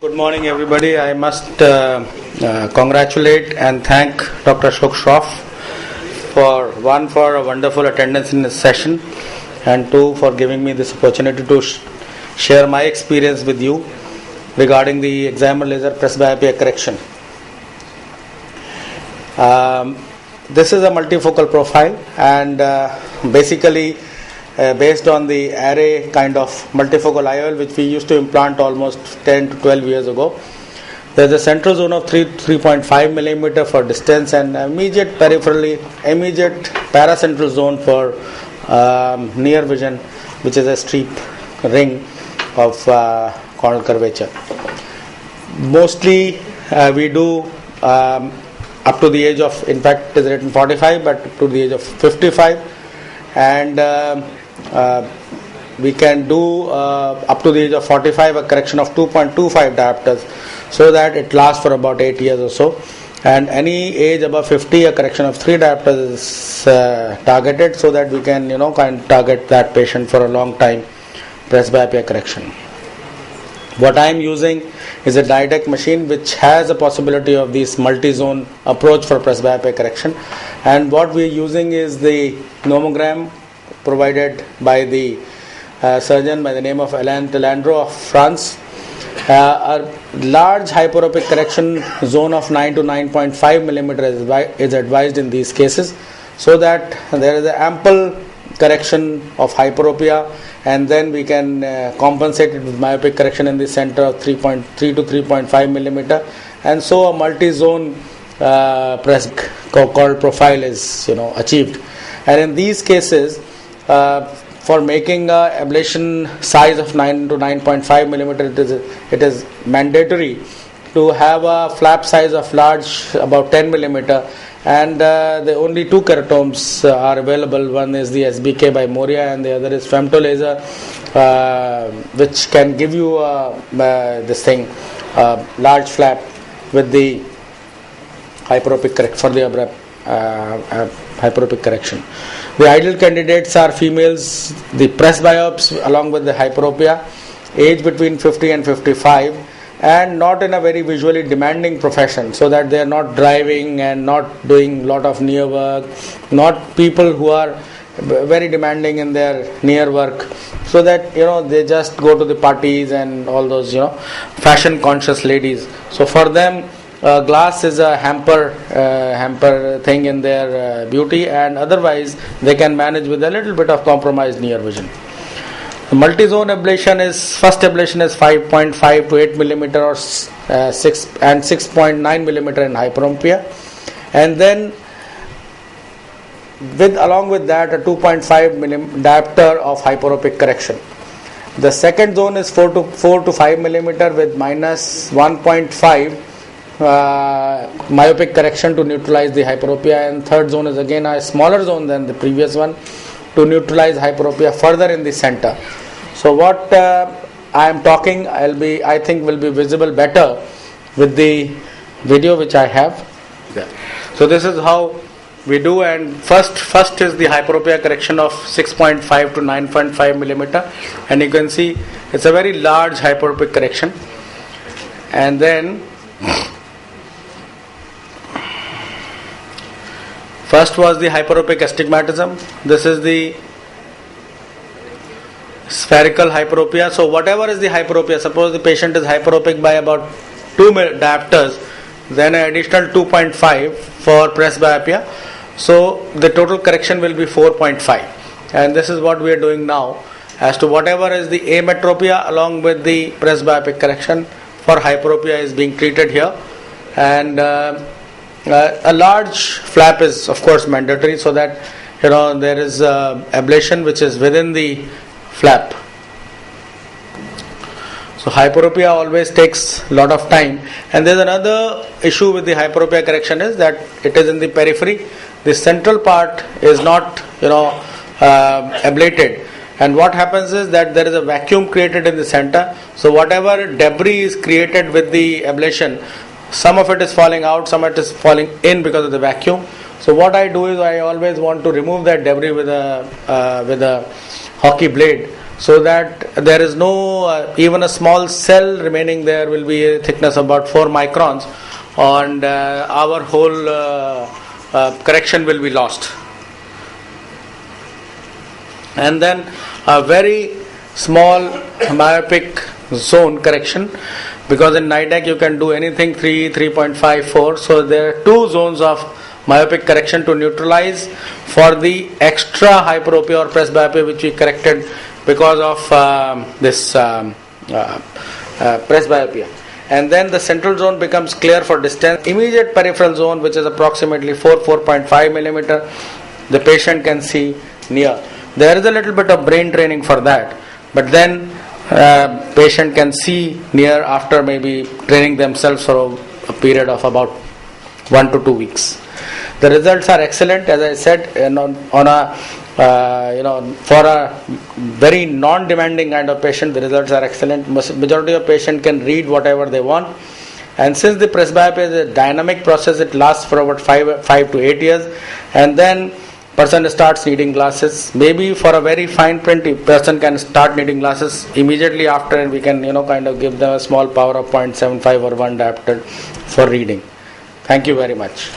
Good morning, everybody. I must congratulate and thank Dr. Ashok Shroff for a wonderful attendance in this session, and two, for giving me this opportunity to share my experience with you regarding the excimer laser presbyopia correction. This is a multifocal profile, and basically based on the array kind of multifocal IOL which we used to implant almost 10 to 12 years ago. There is a central zone of 3.5 millimeter for distance, and immediate paracentral zone for near vision, which is a streak ring of corneal curvature. Mostly we do up to the age of, in fact it is written 45, but up to the age of 55, and we can do up to the age of 45 a correction of 2.25 diopters, so that it lasts for about 8 years or so, and any age above 50 a correction of 3 diopters is targeted, so that we can target that patient for a long time presbyopia correction. What I am using is a Diatec machine which has a possibility of this multi-zone approach for presbyopia correction, and what we are using is the nomogram provided by the surgeon by the name of Alain Telandro of France. A large hyperopic correction zone of 9 to 9.5 millimeter is advised in these cases, so that there is an ample correction of hyperopia, and then we can compensate it with myopic correction in the center of 3.3 to 3.5 millimeter, and so a multi-zone called profile is achieved. And in these cases, for making a ablation size of 9 to 9.5 millimeter, it is mandatory to have a flap size of large, about 10 millimeter, and the only two keratomes are available. One is the SBK by Moria, and the other is femtolaser, which can give you large flap with the hyperopic correction for the hyperopic correction. The ideal candidates are females, the presbyopes along with the hyperopia, age between 50 and 55, and not in a very visually demanding profession, so that they are not driving and not doing lot of near work, not people who are very demanding in their near work, so that they just go to the parties and all those fashion conscious ladies. So for them, glass is a hamper thing in their beauty, and otherwise they can manage with a little bit of compromised near vision. The multi-zone ablation first ablation is 5.5 to 8 millimeter or 6.9 millimeter in hyperopia, and then along with that a 2.5 diopter of hyperopic correction. The second zone is 4 to 5 millimeter with minus 1.5 myopic correction to neutralize the hyperopia, and third zone is again a smaller zone than the previous one to neutralize hyperopia further in the center. So what I am talking I think will be visible better with the video which I have. So this is how we do, and first is the hyperopia correction of 6.5 to 9.5 millimeter, and you can see it's a very large hyperopic correction. And then first was the hyperopic astigmatism. This is the spherical hyperopia. So whatever is the hyperopia, suppose the patient is hyperopic by about 2 diopters, then an additional 2.5 for presbyopia. So the total correction will be 4.5. And this is what we are doing now as to whatever is the ametropia along with the presbyopic correction for hyperopia is being treated here. And a large flap is of course mandatory, so that there is ablation which is within the flap. So hyperopia always takes a lot of time, and there is another issue with the hyperopia correction is that it is in the periphery. The central part is not ablated, and what happens is that there is a vacuum created in the center. So whatever debris is created with the ablation, some of it is falling out, some of it is falling in because of the vacuum. So what I do is I always want to remove that debris with a hockey blade, so that there is no even a small cell remaining. There will be a thickness of about 4 microns, and our whole correction will be lost. And then a very small myopic zone correction, because in NIDAC you can do anything 3, 3.5, 4. So there are 2 zones of myopic correction to neutralize for the extra hyperopia or presbyopia which we corrected because of this presbyopia. And then the central zone becomes clear for distance. Immediate peripheral zone, which is approximately 4.5 millimeter, the patient can see near. There is a little bit of brain training for that, but then patient can see near after maybe training themselves for a period of about 1 to 2 weeks. The results are excellent, as I said, on a for a very non-demanding kind of patient. The results are excellent. Majority of patient can read whatever they want, and since the presbyopia is a dynamic process, it lasts for about 5 to 8 years, and then person starts needing glasses. Maybe for a very fine print, person can start needing glasses immediately after, and we can kind of give them a small power of 0.75 or 1 diopter for reading. Thank you very much.